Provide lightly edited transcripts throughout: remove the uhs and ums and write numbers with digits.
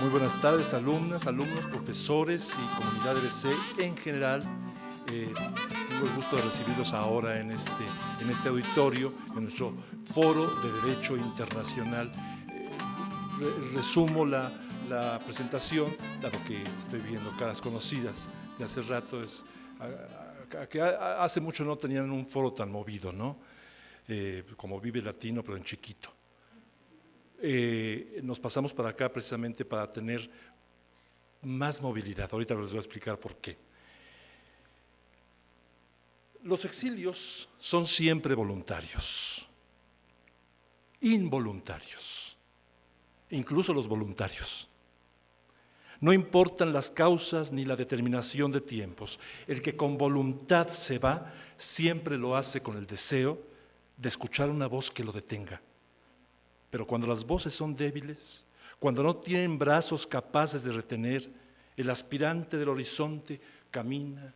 Muy buenas tardes, alumnas, alumnos, profesores y comunidad EBC en general. Tengo el gusto de recibirlos ahora en este auditorio, en nuestro foro de Derecho Internacional. Resumo la presentación, dado que estoy viendo caras conocidas de hace rato, que hace mucho no tenían un foro tan movido, ¿no? Como Vive Latino, pero en chiquito. Nos pasamos para acá precisamente para tener más movilidad. Ahorita les voy a explicar por qué. Los exilios son siempre voluntarios, involuntarios, incluso los voluntarios. No importan las causas ni la determinación de tiempos. El que con voluntad se va, siempre lo hace con el deseo de escuchar una voz que lo detenga. Pero cuando las voces son débiles, cuando no tienen brazos capaces de retener, el aspirante del horizonte camina,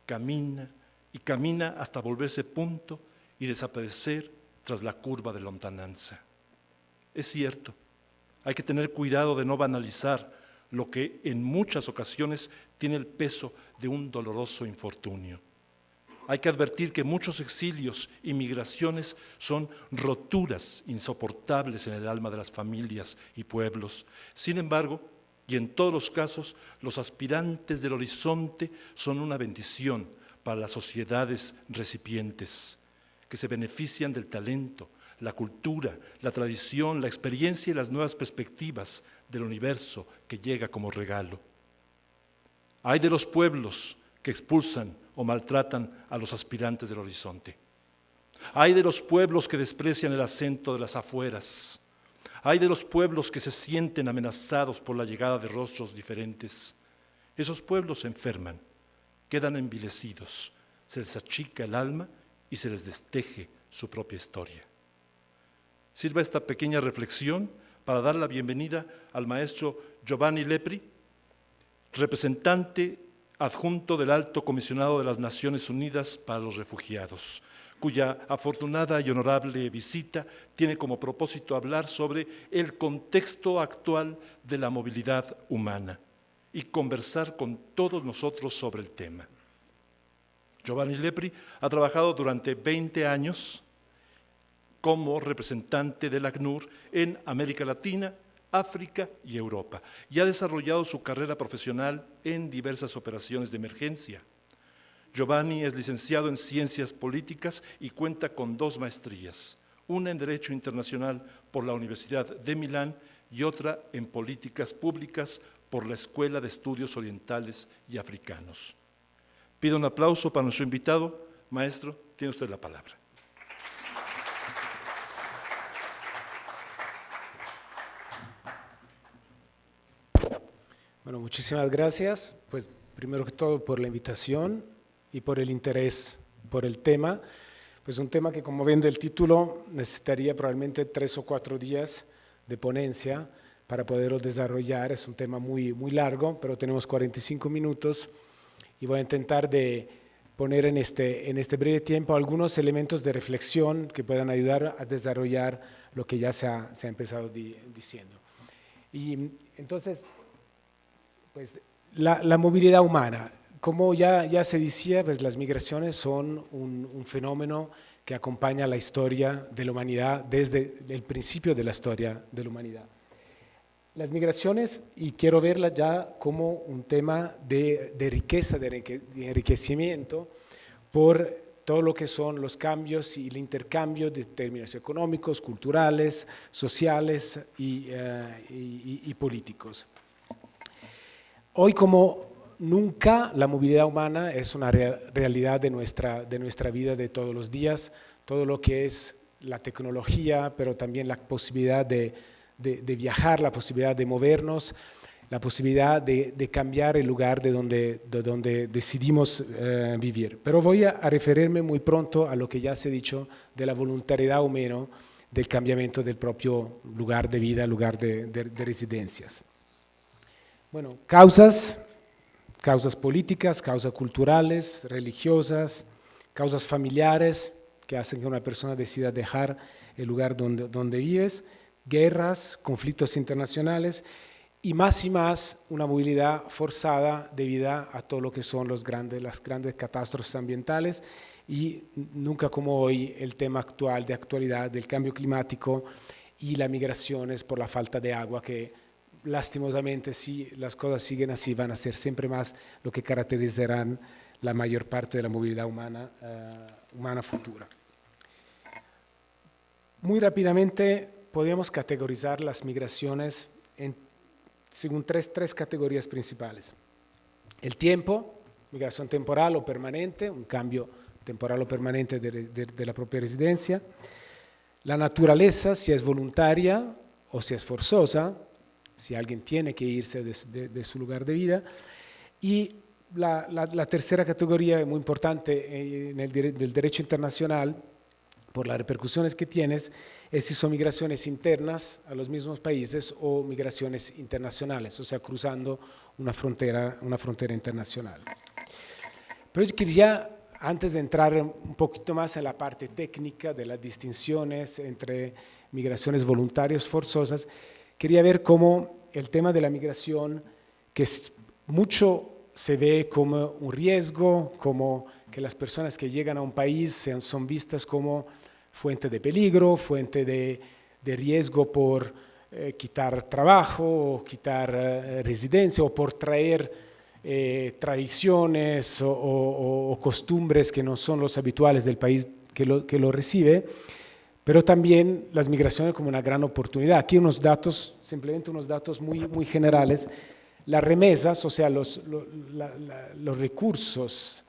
camina y camina hasta volverse punto y desaparecer tras la curva de lontananza. Es cierto, hay que tener cuidado de no banalizar lo que en muchas ocasiones tiene el peso de un doloroso infortunio. Hay que advertir que muchos exilios y migraciones son roturas insoportables en el alma de las familias y pueblos. Sin embargo, y en todos los casos, los aspirantes del horizonte son una bendición para las sociedades recipientes, que se benefician del talento, la cultura, la tradición, la experiencia y las nuevas perspectivas del universo que llega como regalo. Hay de los pueblos que expulsan o maltratan a los aspirantes del horizonte. Hay de los pueblos que desprecian el acento de las afueras. Hay de los pueblos que se sienten amenazados por la llegada de rostros diferentes. Esos pueblos se enferman, quedan envilecidos, se les achica el alma y se les desteje su propia historia. Sirva esta pequeña reflexión para dar la bienvenida al maestro Giovanni Lepri, representante adjunto del Alto Comisionado de las Naciones Unidas para los Refugiados, cuya afortunada y honorable visita tiene como propósito hablar sobre el contexto actual de la movilidad humana y conversar con todos nosotros sobre el tema. Giovanni Lepri ha trabajado durante 20 años como representante del ACNUR en América Latina, África y Europa, y ha desarrollado su carrera profesional en diversas operaciones de emergencia. Giovanni es licenciado en Ciencias Políticas y cuenta con 2 maestrías, una en Derecho Internacional por la Universidad de Milán y otra en Políticas Públicas por la Escuela de Estudios Orientales y Africanos. Pido un aplauso para nuestro invitado. Maestro, tiene usted la palabra. Bueno, muchísimas gracias, pues primero que todo por la invitación y por el interés por el tema, pues un tema que como ven del título necesitaría probablemente 3 o 4 días de ponencia para poderlo desarrollar. Es un tema muy largo, pero tenemos 45 minutos y voy a intentar de poner en este breve tiempo algunos elementos de reflexión que puedan ayudar a desarrollar lo que ya se ha empezado diciendo. Y entonces, pues la movilidad humana, como ya se decía, pues las migraciones son un fenómeno que acompaña la historia de la humanidad desde el principio de la historia de la humanidad. Las migraciones, y quiero verlas ya como un tema de riqueza, de enriquecimiento, por todo lo que son los cambios y el intercambio de términos económicos, culturales, sociales y políticos. Hoy como nunca la movilidad humana es una realidad de nuestra vida de todos los días, todo lo que es la tecnología, pero también la posibilidad de viajar, la posibilidad de movernos, la posibilidad de cambiar el lugar de donde decidimos vivir. Pero voy a referirme muy pronto a lo que ya se ha dicho de la voluntariedad o menos del cambiamiento del propio lugar de vida, lugar de residencias. Bueno, causas políticas, causas culturales, religiosas, causas familiares que hacen que una persona decida dejar el lugar donde vives, guerras, conflictos internacionales y más una movilidad forzada debido a todo lo que son las grandes catástrofes ambientales y nunca como hoy el tema actual de actualidad del cambio climático y las migraciones por la falta de agua que lastimosamente si las cosas siguen así van a ser siempre más lo que caracterizarán la mayor parte de la movilidad humana futura. Muy rápidamente podemos categorizar las migraciones según tres categorías principales. El tiempo, migración temporal o permanente, un cambio temporal o permanente de la propia residencia. La naturaleza, si es voluntaria o si es forzosa, si alguien tiene que irse de su lugar de vida. Y la tercera categoría, muy importante del derecho internacional, por las repercusiones que tienes, es si son migraciones internas a los mismos países o migraciones internacionales, o sea, cruzando una frontera internacional. Pero yo quería, antes de entrar un poquito más en la parte técnica de las distinciones entre migraciones voluntarias forzosas, quería ver cómo el tema de la migración, que mucho se ve como un riesgo, como que las personas que llegan a un país son vistas como fuente de peligro, fuente de riesgo por quitar trabajo o quitar residencia o por traer tradiciones o costumbres que no son los habituales del país que lo recibe, pero también las migraciones como una gran oportunidad. Aquí unos datos, simplemente unos datos muy generales. Las remesas, o sea, los recursos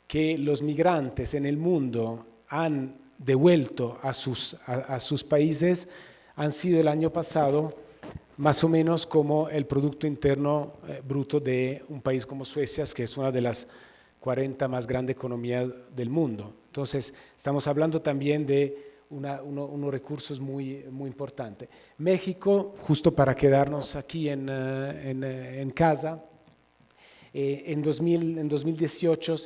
que los migrantes en el mundo han devuelto a sus países han sido el año pasado más o menos como el Producto Interno Bruto de un país como Suecia, que es una de las 40 más grandes economías del mundo. Entonces, estamos hablando también de unos recursos muy importantes. México, justo para quedarnos aquí en casa, en 2018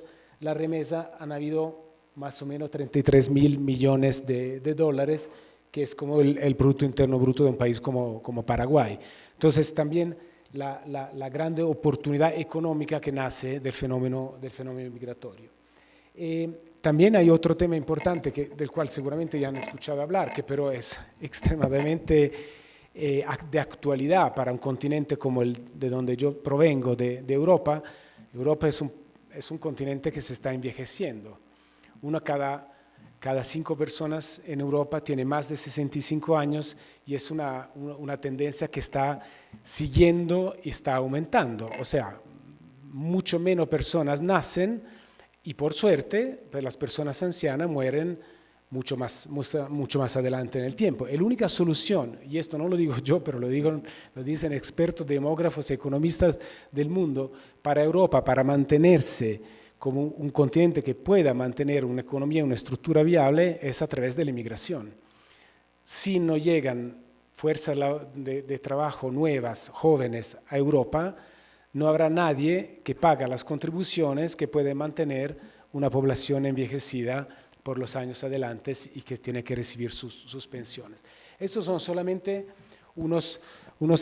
la remesa han habido más o menos 33.000 millones de dólares, que es como el Producto Interno Bruto de un país como Paraguay. Entonces también la grande oportunidad económica que nace del fenómeno migratorio. También hay otro tema importante del cual seguramente ya han escuchado hablar, que pero es extremadamente de actualidad para un continente como el de donde yo provengo, de Europa. Europa es un continente que se está envejeciendo. Una cada 5 personas en Europa tiene más de 65 años y es una tendencia que está siguiendo y está aumentando. O sea, mucho menos personas nacen y por suerte pues las personas ancianas mueren mucho más adelante en el tiempo. La única solución, y esto no lo digo yo, pero lo dicen expertos demógrafos y economistas del mundo, para Europa, para mantenerse como un continente que pueda mantener una economía, una estructura viable, es a través de la inmigración. Si no llegan fuerzas de trabajo nuevas, jóvenes a Europa, no habrá nadie que pague las contribuciones que puede mantener una población envejecida por los años adelante y que tiene que recibir sus pensiones. Estos son solamente unos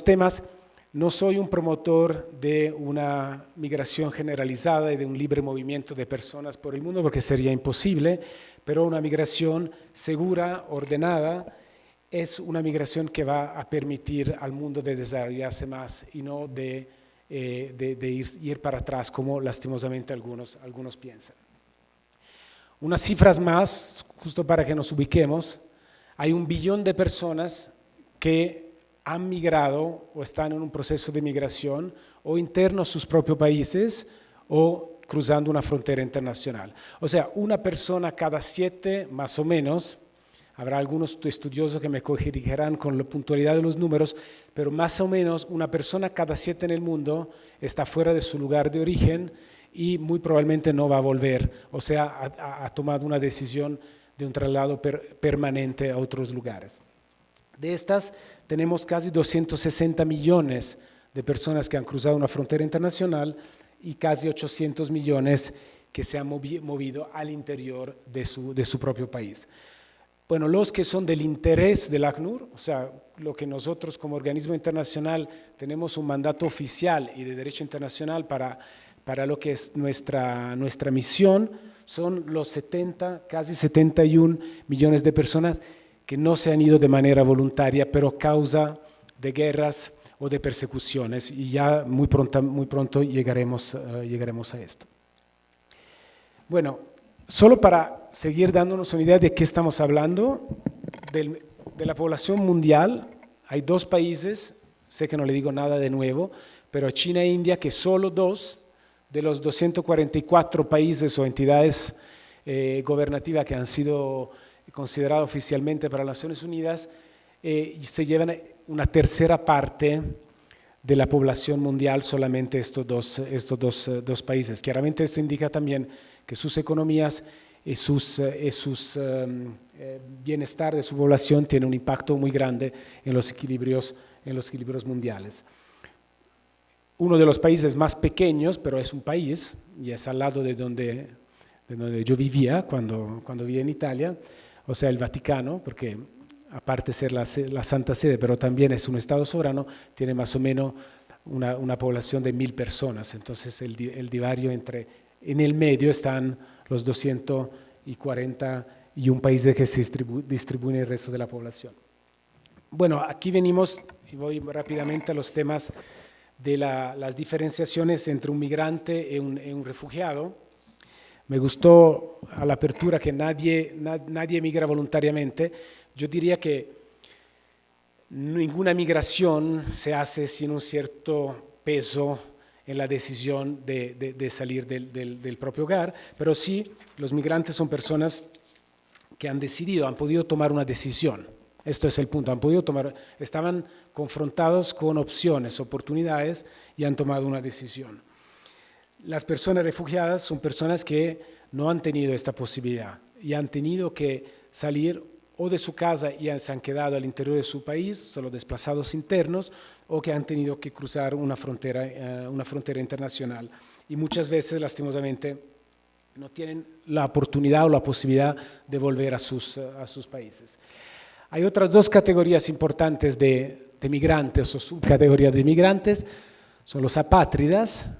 temas. No soy un promotor de una migración generalizada y de un libre movimiento de personas por el mundo porque sería imposible, pero una migración segura, ordenada, es una migración que va a permitir al mundo de desarrollarse más y no de ir para atrás como lastimosamente algunos piensan. Unas cifras más, justo para que nos ubiquemos, hay 1 billón de personas que han migrado o están en un proceso de migración o interno a sus propios países o cruzando una frontera internacional. O sea, una persona cada 7 más o menos, habrá algunos estudiosos que me corregirán con la puntualidad de los números, pero más o menos una persona cada 7 en el mundo está fuera de su lugar de origen y muy probablemente no va a volver, o sea, ha tomado una decisión de un traslado permanente a otros lugares. De estas, tenemos casi 260 millones de personas que han cruzado una frontera internacional y casi 800 millones que se han movido al interior de su propio país. Bueno, los que son del interés del ACNUR, o sea, lo que nosotros como organismo internacional tenemos un mandato oficial y de derecho internacional para lo que es nuestra misión, son los 70, casi 71 millones de personas que no se han ido de manera voluntaria, pero causa de guerras o de persecuciones, y ya muy pronto llegaremos a esto. Bueno, solo para seguir dándonos una idea de qué estamos hablando, de la población mundial, hay 2 países, sé que no le digo nada de nuevo, pero China e India, que solo 2 de los 244 países o entidades gobernativas que han sido consideradas oficialmente para las Naciones Unidas, se llevan una tercera parte de la población mundial, solamente estos dos países. Claramente esto indica también que sus economías y sus bienestar de su población tienen un impacto muy grande en los equilibrios mundiales. Uno de los países más pequeños, pero es un país, y es al lado de donde yo vivía cuando vivía en Italia, o sea, el Vaticano, porque aparte de ser la Santa Sede, pero también es un Estado soberano, tiene más o menos una población de 1000 personas. Entonces el divario en el medio están los 241 países que se distribuyen el resto de la población. Bueno, aquí venimos, y voy rápidamente a los temas de las diferenciaciones entre un migrante y un refugiado. Me gustó a la apertura que nadie migra voluntariamente. Yo diría que ninguna migración se hace sin un cierto peso en la decisión de salir del propio hogar, pero sí, los migrantes son personas que han podido tomar una decisión. Esto es el punto, estaban confrontados con opciones, oportunidades y han tomado una decisión. Las personas refugiadas son personas que no han tenido esta posibilidad y han tenido que salir o de su casa y se han quedado al interior de su país, son los desplazados internos, o que han tenido que cruzar una frontera internacional. Y muchas veces, lastimosamente, no tienen la oportunidad o la posibilidad de volver a sus países. Hay otras 2 categorías importantes de migrantes o subcategorías de migrantes, son los apátridas,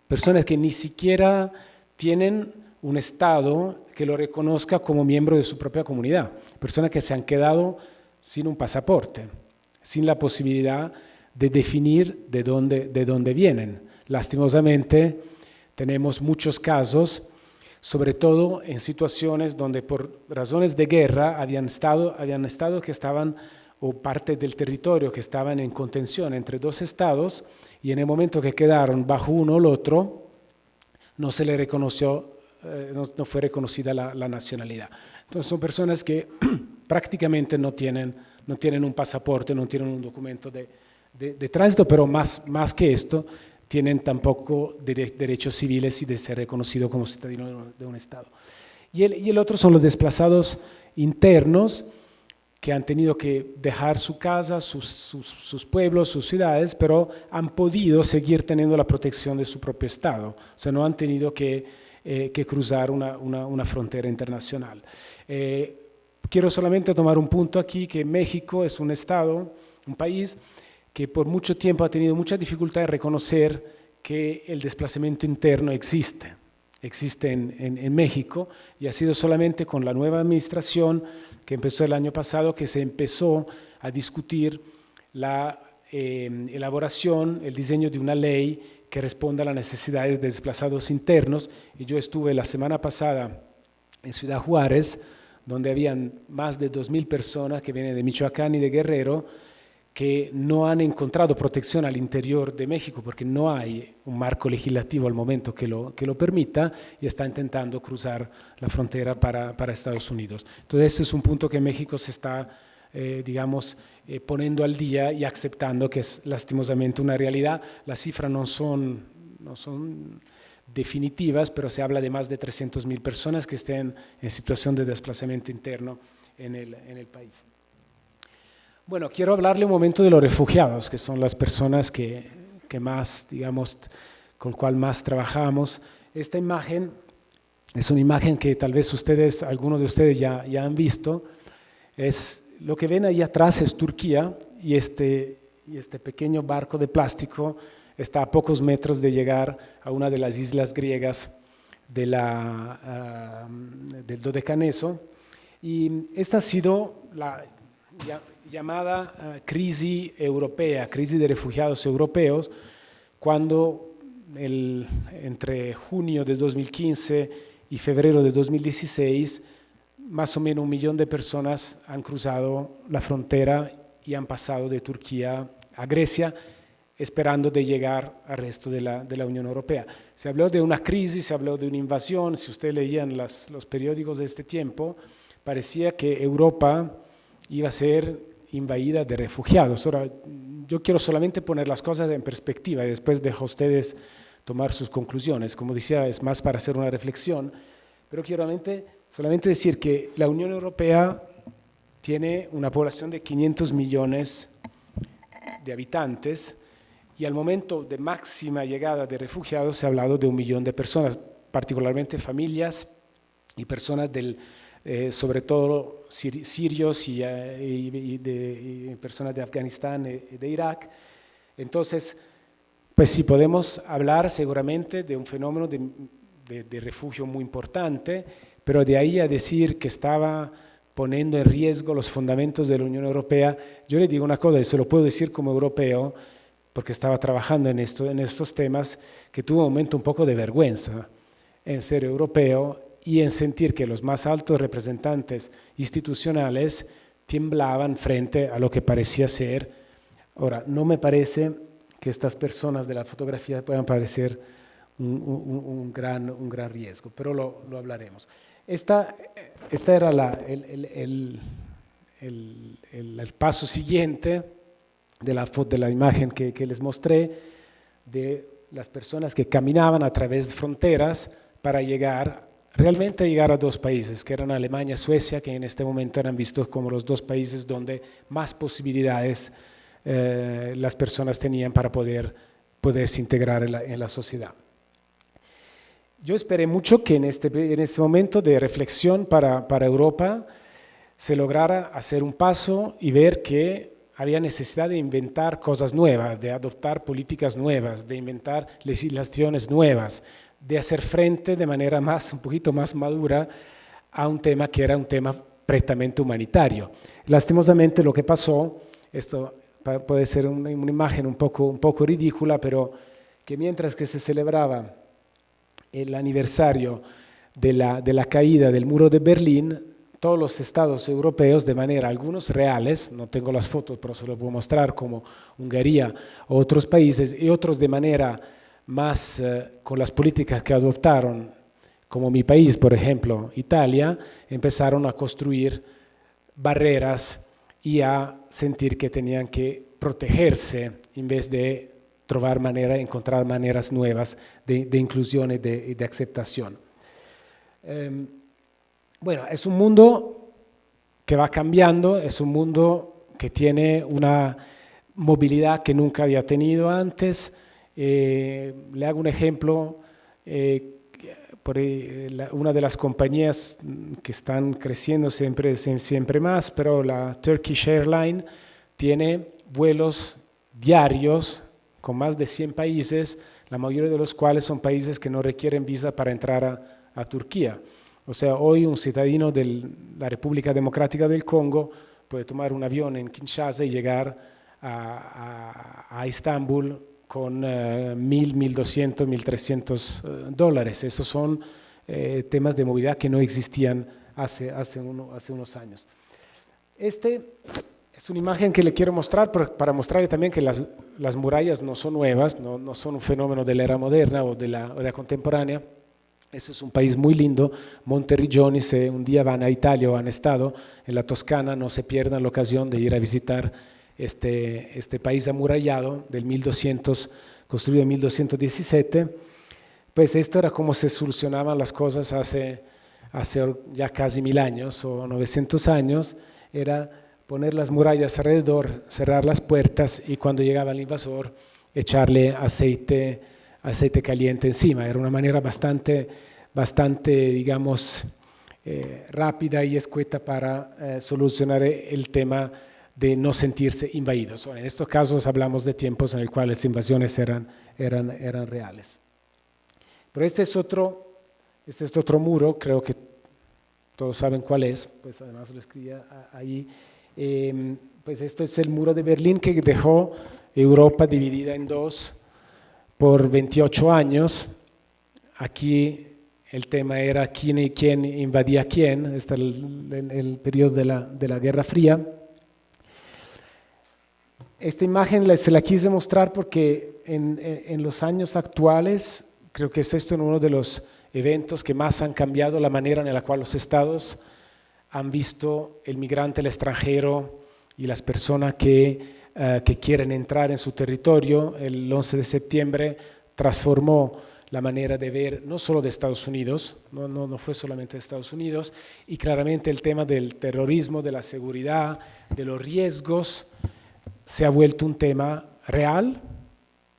personas que ni siquiera tienen un Estado que lo reconozca como miembro de su propia comunidad, personas que se han quedado sin un pasaporte, sin la posibilidad de definir de dónde vienen. Lastimosamente, tenemos muchos casos, sobre todo en situaciones donde por razones de guerra habían estados que estaban, o parte del territorio que estaban en contención entre 2 estados, y en el momento que quedaron bajo uno o el otro, no se le reconoció, no fue reconocida la nacionalidad. Entonces son personas que prácticamente no tienen un pasaporte, no tienen un documento de tránsito, pero más que esto, tienen tampoco derechos civiles y de ser reconocido como ciudadano de un Estado. Y el otro son los desplazados internos, que han tenido que dejar su casa, sus pueblos, sus ciudades, pero han podido seguir teniendo la protección de su propio Estado. O sea, no han tenido que cruzar una frontera internacional. Quiero solamente tomar un punto aquí, que México es un Estado, un país, que por mucho tiempo ha tenido mucha dificultad de reconocer que el desplazamiento interno existe en México, y ha sido solamente con la nueva administración que empezó el año pasado que se empezó a discutir la elaboración, el diseño de una ley que responda a las necesidades de desplazados internos. Y yo estuve la semana pasada en Ciudad Juárez, donde habían más de 2,000 personas que vienen de Michoacán y de Guerrero, que no han encontrado protección al interior de México porque no hay un marco legislativo al momento que lo permita, y está intentando cruzar la frontera para Estados Unidos. Entonces, este es un punto que México se está, poniendo al día y aceptando que es lastimosamente una realidad. Las cifras no son definitivas, pero se habla de más de 300,000 personas que estén en situación de desplazamiento interno en el país. Bueno, quiero hablarle un momento de los refugiados, que son las personas que más, con cual más trabajamos. Esta imagen es una imagen que tal vez algunos de ustedes ya han visto. Lo que ven ahí atrás es Turquía y este pequeño barco de plástico está a pocos metros de llegar a una de las islas griegas del Dodecaneso. Y esta ha sido la llamada crisis europea, crisis de refugiados europeos, cuando entre junio de 2015 y febrero de 2016, más o menos 1 millón de personas han cruzado la frontera y han pasado de Turquía a Grecia, esperando de llegar al resto de la Unión Europea. Se habló de una crisis, se habló de una invasión. Si ustedes leían los periódicos de este tiempo, parecía que Europa iba a ser invadida de refugiados. Ahora, yo quiero solamente poner las cosas en perspectiva y después dejo a ustedes tomar sus conclusiones. Como decía, es más para hacer una reflexión, pero quiero solamente decir que la Unión Europea tiene una población de 500 millones de habitantes y al momento de máxima llegada de refugiados se ha hablado de 1 millón de personas, particularmente familias y personas sobre todo sirios y personas de Afganistán y de Irak. Entonces, pues sí podemos hablar seguramente de un fenómeno de refugio muy importante, pero de ahí a decir que estaba poniendo en riesgo los fundamentos de la Unión Europea, yo le digo una cosa, y se lo puedo decir como europeo, porque estaba trabajando en estos temas, que tuve un momento un poco de vergüenza en ser europeo y en sentir que los más altos representantes institucionales temblaban frente a lo que parecía ser. Ahora, no me parece que estas personas de la fotografía puedan parecer un gran riesgo, pero lo hablaremos. Esta era el paso siguiente de la imagen que les mostré, de las personas que caminaban a través de fronteras para realmente llegar a 2 países, que eran Alemania y Suecia, que en este momento eran vistos como los 2 países donde más posibilidades las personas tenían para poderse integrar en la sociedad. Yo esperé mucho que en este momento de reflexión para Europa se lograra hacer un paso y ver que había necesidad de inventar cosas nuevas, de adoptar políticas nuevas, de inventar legislaciones nuevas, de hacer frente de manera un poquito más madura a un tema que era un tema prettamente humanitario. Lastimosamente lo que pasó, esto puede ser una imagen un poco ridícula, pero que mientras que se celebraba el aniversario de la caída del muro de Berlín, todos los estados europeos, de manera, algunos reales, no tengo las fotos, pero se lo puedo mostrar, como Hungría o otros países, y otros de manera más con las políticas que adoptaron, como mi país, por ejemplo, Italia, empezaron a construir barreras y a sentir que tenían que protegerse en vez de encontrar maneras nuevas de inclusión y de aceptación. Bueno, es un mundo que va cambiando, es un mundo que tiene una movilidad que nunca había tenido antes. Le hago un ejemplo, una de las compañías que están creciendo siempre más, pero la Turkish Airlines tiene vuelos diarios con más de 100 países, la mayoría de los cuales son países que no requieren visa para entrar a Turquía. O sea, hoy un ciudadano de la República Democrática del Congo puede tomar un avión en Kinshasa y llegar a Estambul con $1,000, $1,200, $1,300. Estos son temas de movilidad que no existían hace unos años. Es una imagen que le quiero mostrar para mostrarle también que las murallas no son nuevas, no son un fenómeno de la era moderna o de la era contemporánea. Este es un país muy lindo, Monteriggioni. Si un día van a Italia o han estado en la Toscana, no se pierdan la ocasión de ir a visitar este país amurallado del 1200, construido en 1217. Pues esto era como se solucionaban las cosas hace ya casi 1000 años o 900 años, era poner las murallas alrededor, cerrar las puertas y cuando llegaba el invasor echarle aceite caliente encima. Era una manera bastante digamos, rápida y escueta para solucionar el tema de no sentirse invadidos. En estos casos hablamos de tiempos en los cuales las invasiones eran reales. Pero este es otro muro, creo que todos saben cuál es, pues además lo escribía ahí. Pues esto es el muro de Berlín que dejó Europa dividida en dos por 28 años. Aquí el tema era quién invadía a quién, este es el periodo de la Guerra Fría. Esta imagen se la quise mostrar porque en los años actuales creo que es esto uno de los eventos que más han cambiado la manera en la cual los estados han visto el migrante, el extranjero y las personas que quieren entrar en su territorio. El 11 de septiembre transformó la manera de ver no solo de Estados Unidos, no fue solamente de Estados Unidos, y claramente el tema del terrorismo, de la seguridad, de los riesgos, se ha vuelto un tema real,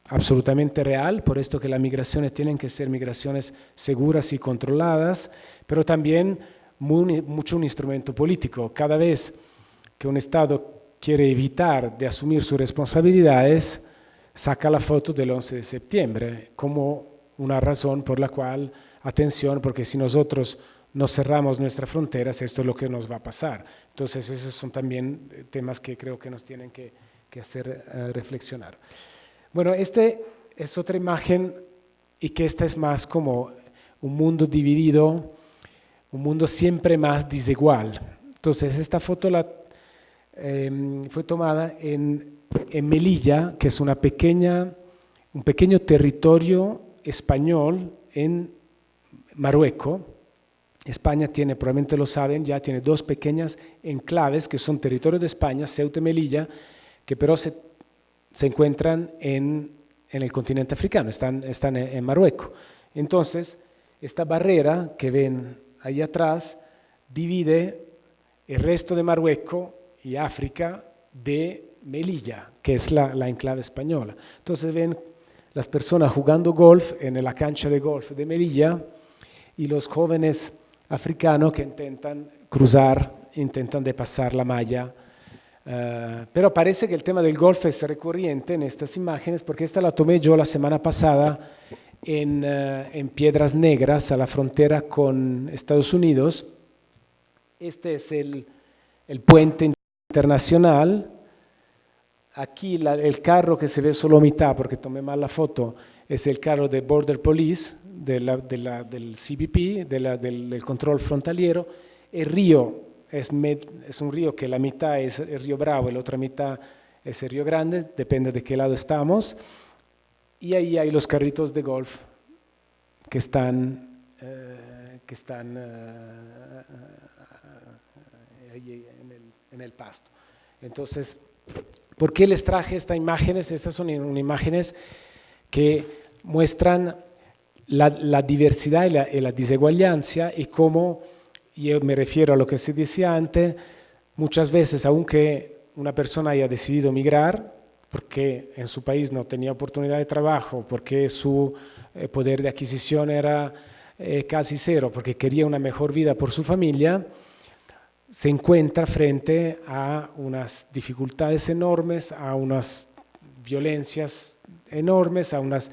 absolutamente real, por esto que las migraciones tienen que ser migraciones seguras y controladas, pero también mucho un instrumento político. Cada vez que un Estado quiere evitar de asumir sus responsabilidades, saca la foto del 11 de septiembre como una razón por la cual, atención, porque si nosotros no cerramos nuestras fronteras, esto es lo que nos va a pasar. Entonces, esos son también temas que creo que nos tienen que hacer reflexionar. Bueno, este es otra imagen y que esta es más como un mundo dividido, un mundo siempre más desigual. Entonces, esta foto fue tomada en Melilla, que es un pequeño territorio español en Marruecos. España tiene, probablemente lo saben, ya tiene dos pequeñas enclaves que son territorio de España, Ceuta y Melilla, que pero se encuentran en el continente africano, están en Marruecos. Entonces, esta barrera que ven ahí atrás divide el resto de Marruecos y África de Melilla, que es la enclave española. Entonces ven las personas jugando golf en la cancha de golf de Melilla y los jóvenes africanos que intentan cruzar, intentan de pasar la malla. Pero parece que el tema del golf es recurrente en estas imágenes porque esta la tomé yo la semana pasada en Piedras Negras, a la frontera con Estados Unidos. Este es el puente internacional. Aquí el carro que se ve solo a mitad, porque tomé mal la foto, es el carro de Border Police, del CBP, del control frontaliero. El río es un río que la mitad es el río Bravo y la otra mitad es el río Grande, depende de qué lado estamos. Y ahí hay los carritos de golf que están ahí en el pasto. Entonces, ¿por qué les traje estas imágenes? Estas son imágenes que muestran la diversidad y la desigualdad y cómo, yo me refiero a lo que se decía antes, muchas veces, aunque una persona haya decidido migrar, porque en su país no tenía oportunidad de trabajo, porque su poder de adquisición era casi cero, porque quería una mejor vida por su familia, se encuentra frente a unas dificultades enormes, a unas violencias enormes, a unos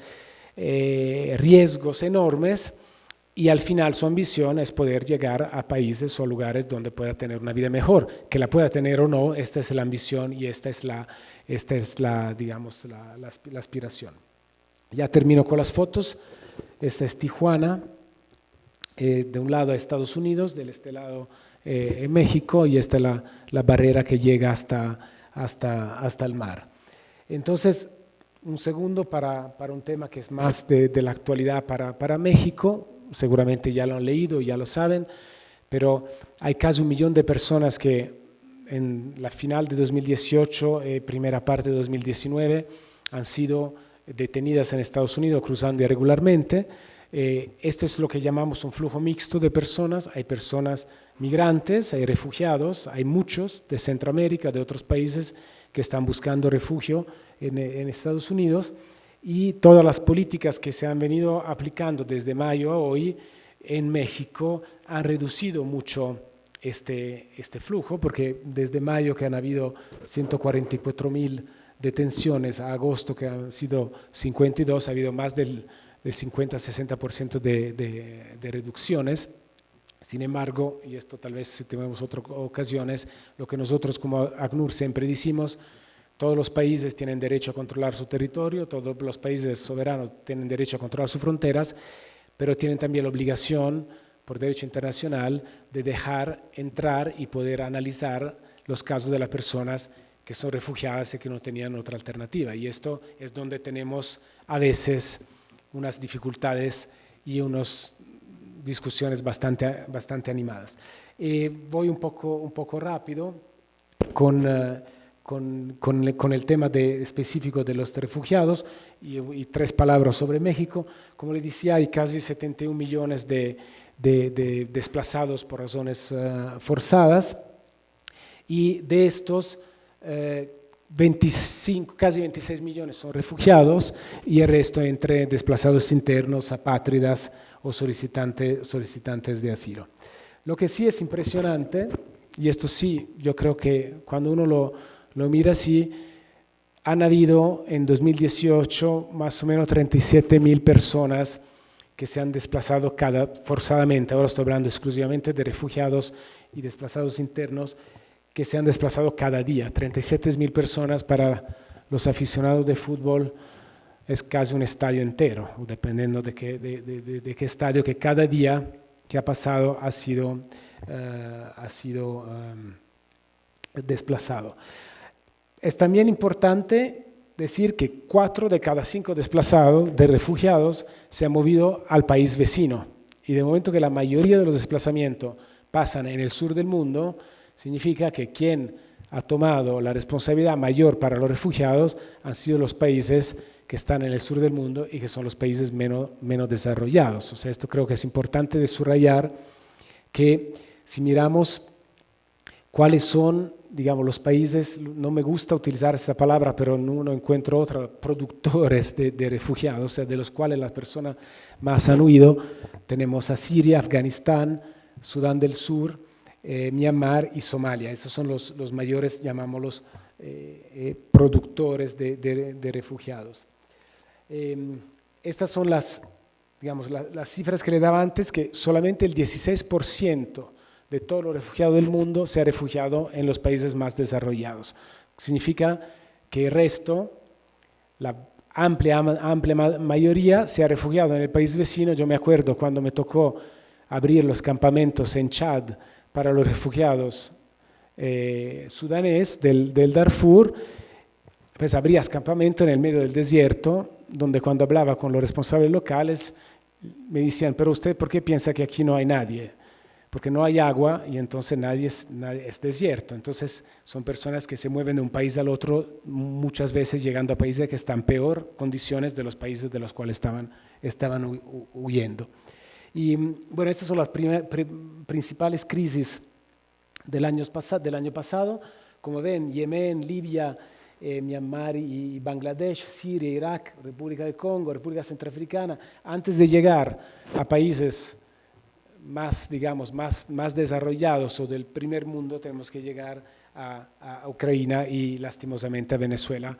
riesgos enormes, y al final su ambición es poder llegar a países o lugares donde pueda tener una vida mejor. Que la pueda tener o no, esta es la ambición y esta es la digamos, la aspiración. Ya termino con las fotos. Esta es Tijuana, de un lado a Estados Unidos, del este lado en México, y esta es la barrera que llega hasta el mar. Entonces, un segundo para un tema que es más de la actualidad para México. Seguramente ya lo han leído, ya lo saben, pero hay casi 1 millón de personas que en la final de 2018, primera parte de 2019, han sido detenidas en Estados Unidos cruzando irregularmente. Esto es lo que llamamos un flujo mixto de personas. Hay personas migrantes, hay refugiados, hay muchos de Centroamérica, de otros países que están buscando refugio en Estados Unidos. Y todas las políticas que se han venido aplicando desde mayo a hoy en México han reducido mucho este flujo, porque desde mayo que han habido 144.000 detenciones a agosto que han sido 52, ha habido más del 50-60% de reducciones. Sin embargo, y esto tal vez si tenemos otras ocasiones, lo que nosotros como ACNUR siempre decimos, todos los países tienen derecho a controlar su territorio, todos los países soberanos tienen derecho a controlar sus fronteras, pero tienen también la obligación por derecho internacional de dejar entrar y poder analizar los casos de las personas que son refugiadas y que no tenían otra alternativa. Y esto es donde tenemos a veces unas dificultades y unas discusiones bastante animadas. Voy un poco rápido con el tema específico de los refugiados y 3 palabras sobre México. Como le decía, hay casi 71 millones de desplazados por razones forzadas, y de estos casi 26 millones son refugiados y el resto entre desplazados internos, apátridas o solicitantes de asilo. Lo que sí es impresionante, y esto sí, yo creo que cuando uno lo mira así, han habido en 2018 más o menos 37.000 personas que se han desplazado forzadamente, ahora estoy hablando exclusivamente de refugiados y desplazados internos, que se han desplazado cada día. 37.000 personas para los aficionados de fútbol es casi un estadio entero, dependiendo de qué estadio, que cada día que ha pasado ha sido desplazado. Es también importante decir que 4 de cada 5 desplazados de refugiados se han movido al país vecino, y de momento que la mayoría de los desplazamientos pasan en el sur del mundo, significa que quien ha tomado la responsabilidad mayor para los refugiados han sido los países que están en el sur del mundo y que son los países menos desarrollados. O sea, esto creo que es importante de subrayar, que si miramos cuáles son, digamos, los países, no me gusta utilizar esta palabra, pero no encuentro otra, productores de refugiados, o sea, de los cuales las personas más han huido, tenemos a Siria, Afganistán, Sudán del Sur, Myanmar y Somalia. Estos son los mayores, llamámoslos, productores de refugiados. Estas son las cifras que le daba antes, que solamente el 16% de todos los refugiados del mundo se ha refugiado en los países más desarrollados. Significa que el resto, la amplia mayoría, se ha refugiado en el país vecino. Yo me acuerdo cuando me tocó abrir los campamentos en Chad para los refugiados sudanés del Darfur, pues abrías campamento en el medio del desierto, donde cuando hablaba con los responsables locales me decían, pero usted, ¿por qué piensa que aquí no hay nadie? Porque no hay agua y entonces nadie es desierto. Entonces son personas que se mueven de un país al otro, muchas veces llegando a países que están en peor condiciones de los países de los cuales estaban huyendo. Y bueno, estas son las principales crisis del año pasado. Como ven, Yemen, Libia, Myanmar y Bangladesh, Siria, Irak, República del Congo, República Centroafricana. Antes de llegar a países más desarrollados o del primer mundo, tenemos que llegar a Ucrania y lastimosamente a Venezuela,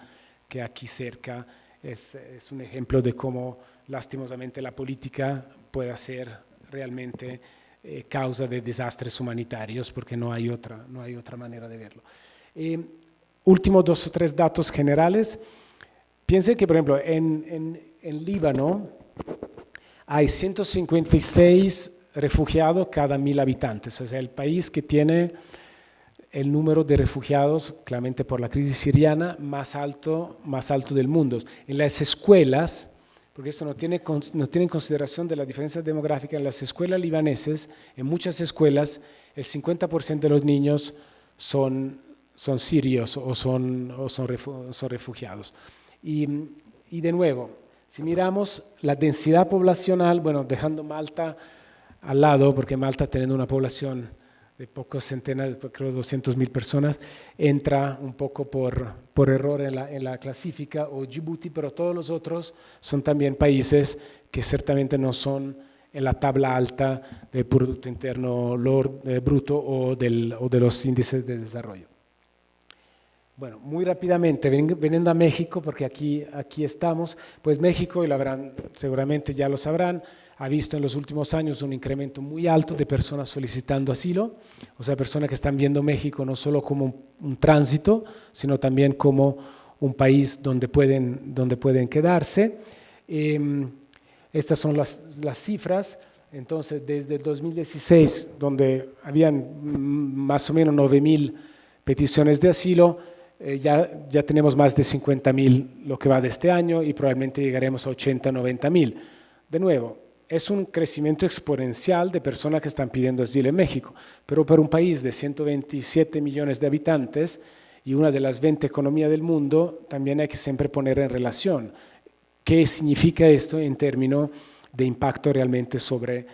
que aquí cerca es un ejemplo de cómo lastimosamente la política puede ser realmente causa de desastres humanitarios, porque no hay otra manera de verlo. Últimos 2 o 3 datos generales. Piensen que, por ejemplo, en Líbano hay 156 refugiados cada 1.000 habitantes, o sea, el país que tiene el número de refugiados, claramente por la crisis siriana, más alto del mundo. En las escuelas, porque esto no tiene en consideración de la diferencia demográfica, en las escuelas libaneses, en muchas escuelas, el 50% de los niños son sirios o son refugiados. Y de nuevo, si miramos la densidad poblacional, bueno, dejando Malta al lado, porque Malta, teniendo una población de pocos centenas, creo 200.000 personas, entra un poco por error en la clasifica, o Djibouti, pero todos los otros son también países que ciertamente no son en la tabla alta del Producto Interno Bruto o de los índices de desarrollo. Bueno, muy rápidamente, veniendo a México, porque aquí estamos, pues México, y seguramente ya lo sabrán, ha visto en los últimos años un incremento muy alto de personas solicitando asilo, o sea, personas que están viendo México no solo como un tránsito, sino también como un país donde pueden quedarse. Estas son las cifras. Entonces, desde el 2016, donde habían más o menos 9.000 peticiones de asilo, ya tenemos más de 50.000 lo que va de este año y probablemente llegaremos a 80, 90.000. De nuevo, es un crecimiento exponencial de personas que están pidiendo asilo en México, pero para un país de 127 millones de habitantes y una de las 20 economías del mundo, también hay que siempre poner en relación qué significa esto en términos de impacto realmente sobre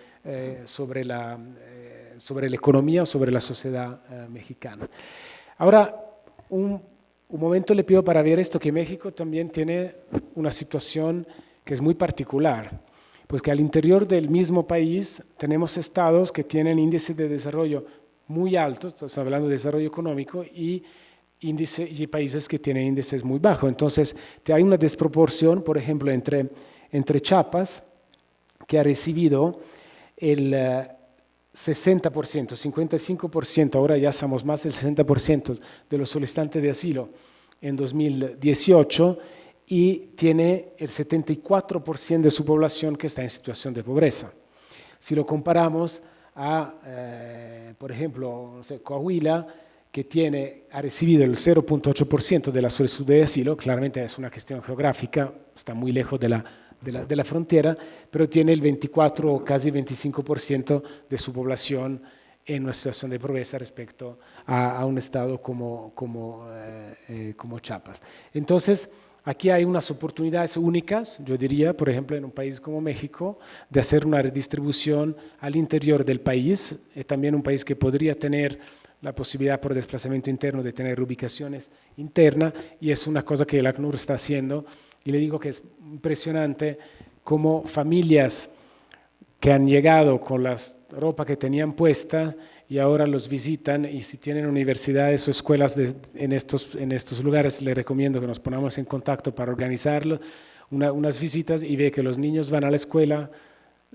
la economía o sobre la sociedad mexicana. Ahora, un momento le pido para ver esto, que México también tiene una situación que es muy particular, pues que al interior del mismo país tenemos estados que tienen índices de desarrollo muy altos, estamos hablando de desarrollo económico, y países que tienen índices muy bajos. Entonces, hay una desproporción, por ejemplo, entre Chiapas, que ha recibido el 60%, 55%, ahora ya somos más del 60% de los solicitantes de asilo en 2018, y tiene el 74% de su población que está en situación de pobreza. Si lo comparamos a, por ejemplo, no sé, Coahuila, que ha recibido el 0.8% de la solicitud de asilo, claramente es una cuestión geográfica, está muy lejos de la frontera, pero tiene el 24 o casi 25% de su población en una situación de pobreza respecto a un estado como Chiapas. Entonces, aquí hay unas oportunidades únicas, yo diría, por ejemplo, en un país como México, de hacer una redistribución al interior del país, también un país que podría tener la posibilidad por desplazamiento interno de tener ubicaciones internas, y es una cosa que el ACNUR está haciendo, y le digo que es impresionante cómo familias que han llegado con la ropa que tenían puesta y ahora los visitan, y si tienen universidades o escuelas en estos lugares, les recomiendo que nos pongamos en contacto para organizarlo, unas visitas, y ve que los niños van a la escuela,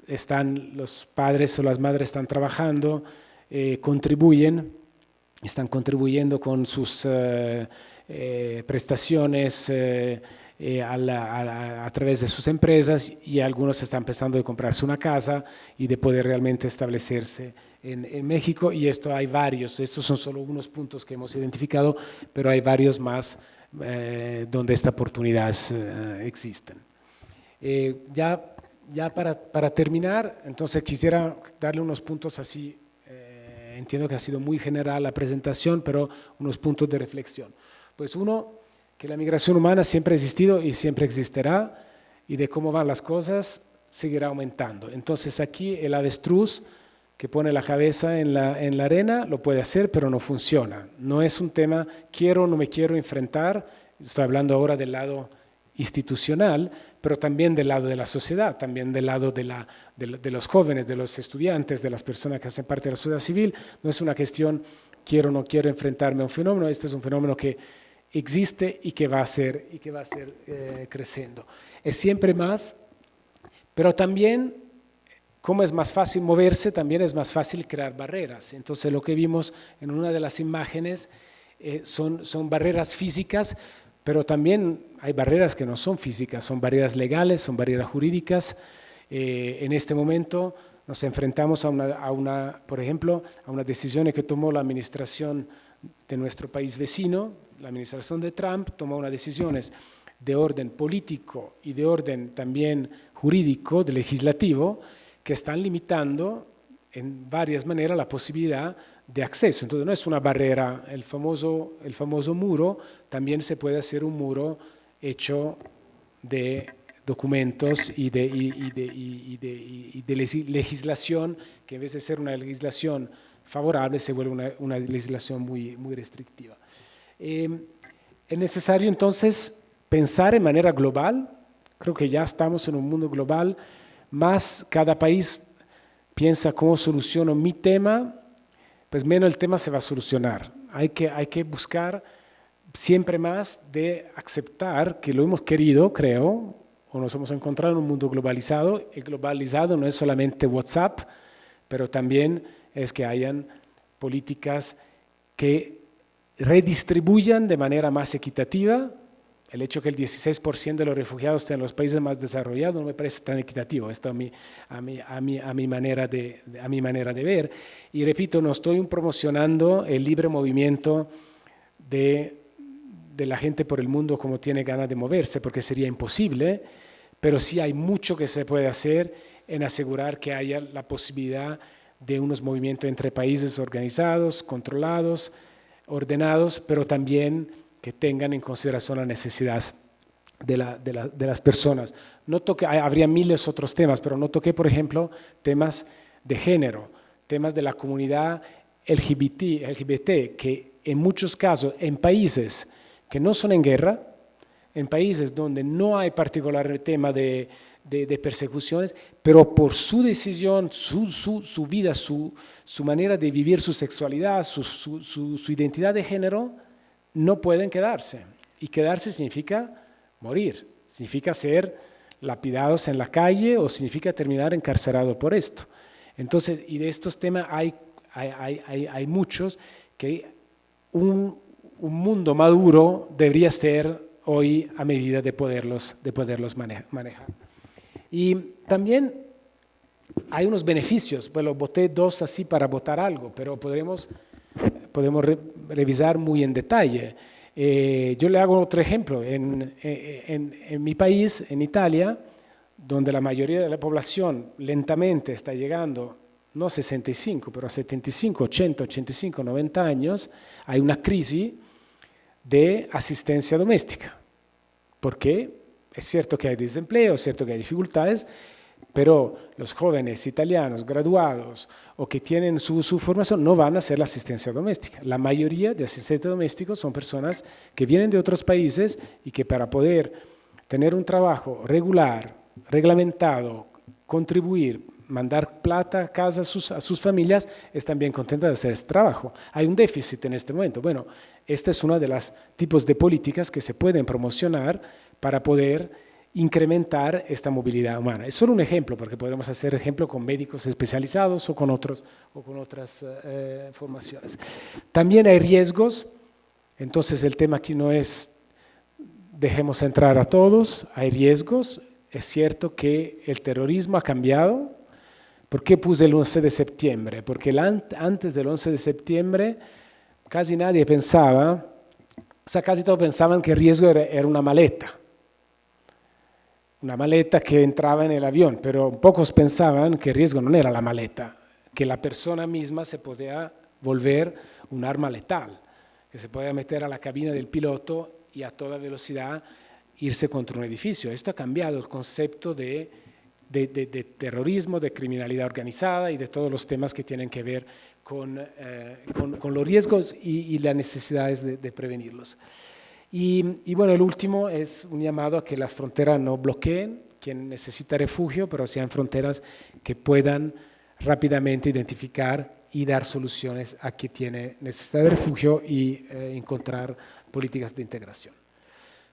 los padres o las madres están trabajando, están contribuyendo con sus prestaciones a través de sus empresas, y algunos están empezando a comprarse una casa y de poder realmente establecerse en México, y hay varios, estos son solo unos puntos que hemos identificado, pero hay varios más donde estas oportunidades existen. Ya para terminar, entonces quisiera darle unos puntos así. Entiendo que ha sido muy general la presentación, pero unos puntos de reflexión. Pues uno, que la migración humana siempre ha existido y siempre existirá, y de cómo van las cosas seguirá aumentando. Entonces aquí el avestruz que pone la cabeza en la arena lo puede hacer, pero no funciona. No es un tema quiero o no me quiero enfrentar, estoy hablando ahora del lado institucional, pero también del lado de la sociedad, también del lado de los jóvenes, de los estudiantes, de las personas que hacen parte de la sociedad civil. No es una cuestión quiero o no quiero enfrentarme a un fenómeno, este es un fenómeno que existe y que va a ser creciendo. Es siempre más, pero también, como es más fácil moverse, también es más fácil crear barreras. Entonces lo que vimos en una de las imágenes son barreras físicas, pero también hay barreras que no son físicas, son barreras legales, son barreras jurídicas. En este momento nos enfrentamos por ejemplo, a una decisión que tomó la administración de nuestro país vecino. La administración de Trump tomó unas decisiones de orden político y de orden también jurídico, legislativo, que están limitando en varias maneras la posibilidad de acceso. Entonces no es una barrera, el famoso muro, también se puede hacer un muro hecho de documentos y de legislación, que en vez de ser una legislación favorable se vuelve una legislación muy, muy restrictiva. Es necesario entonces pensar en manera global. Creo que ya estamos en un mundo global, más cada país piensa cómo soluciono mi tema, pues menos el tema se va a solucionar. Hay que buscar siempre más de aceptar que lo hemos querido, creo, o nos hemos encontrado en un mundo globalizado. El globalizado no es solamente WhatsApp, pero también es que hayan políticas que redistribuyan de manera más equitativa. El hecho que el 16% de los refugiados estén en los países más desarrollados no me parece tan equitativo, esto a mi manera de ver. Y repito, no estoy promocionando el libre movimiento de la gente por el mundo como tiene ganas de moverse, porque sería imposible, pero sí hay mucho que se puede hacer en asegurar que haya la posibilidad de unos movimientos entre países organizados, controlados, ordenados, pero también que tengan en consideración las necesidades de las personas. No toqué, habría miles de otros temas, pero no toqué, por ejemplo, temas de género, temas de la comunidad LGBT, que en muchos casos, en países que no son en guerra, en países donde no hay particular tema de persecuciones, pero por su decisión, su vida, su manera de vivir su sexualidad, su identidad de género, no pueden quedarse. Y quedarse significa morir, significa ser lapidados en la calle o significa terminar encarcelado por esto. Entonces, y de estos temas hay muchos que un mundo maduro debería ser hoy a medida de poderlos manejar. Y también hay unos beneficios. Bueno, voté 2 así para votar algo, pero podemos revisar muy en detalle. Yo le hago otro ejemplo. En mi país, en Italia, donde la mayoría de la población lentamente está llegando, no a 65, pero a 75, 80, 85, 90 años, hay una crisis de asistencia doméstica. ¿Por qué? Es cierto que hay desempleo, es cierto que hay dificultades, pero los jóvenes italianos graduados o que tienen su formación no van a hacer la asistencia doméstica. La mayoría de asistentes domésticos son personas que vienen de otros países y que para poder tener un trabajo regular, reglamentado, contribuir, mandar plata a casa a sus familias, están bien contentas de hacer este trabajo. Hay un déficit en este momento. Bueno, esta es una de las tipos de políticas que se pueden promocionar para poder incrementar esta movilidad humana. Es solo un ejemplo, porque podemos hacer ejemplo con médicos especializados o con otras formaciones. También hay riesgos, entonces el tema aquí no es dejemos entrar a todos, hay riesgos. Es cierto que el terrorismo ha cambiado. ¿Por qué puse el 11 de septiembre? Porque antes del 11 de septiembre casi nadie pensaba, o sea, casi todos pensaban que el riesgo era una maleta que entraba en el avión, pero pocos pensaban que el riesgo no era la maleta, que la persona misma se podía volver un arma letal, que se podía meter a la cabina del piloto y a toda velocidad irse contra un edificio. Esto ha cambiado el concepto de terrorismo, de criminalidad organizada y de todos los temas que tienen que ver con los riesgos y las necesidades de prevenirlos. Y bueno, el último es un llamado a que las fronteras no bloqueen quien necesita refugio, pero sean fronteras que puedan rápidamente identificar y dar soluciones a quien tiene necesidad de refugio y encontrar políticas de integración.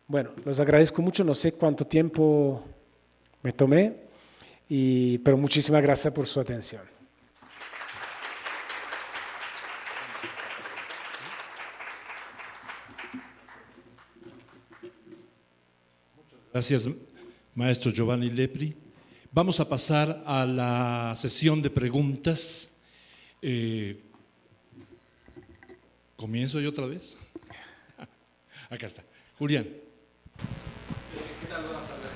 Bueno, los agradezco mucho, no sé cuánto tiempo me tomé, pero muchísimas gracias por su atención. Gracias, maestro Giovanni Lepri. Vamos a pasar a la sesión de preguntas. ¿Comienzo yo otra vez? Acá está. Julián. ¿Qué tal? Buenas tardes.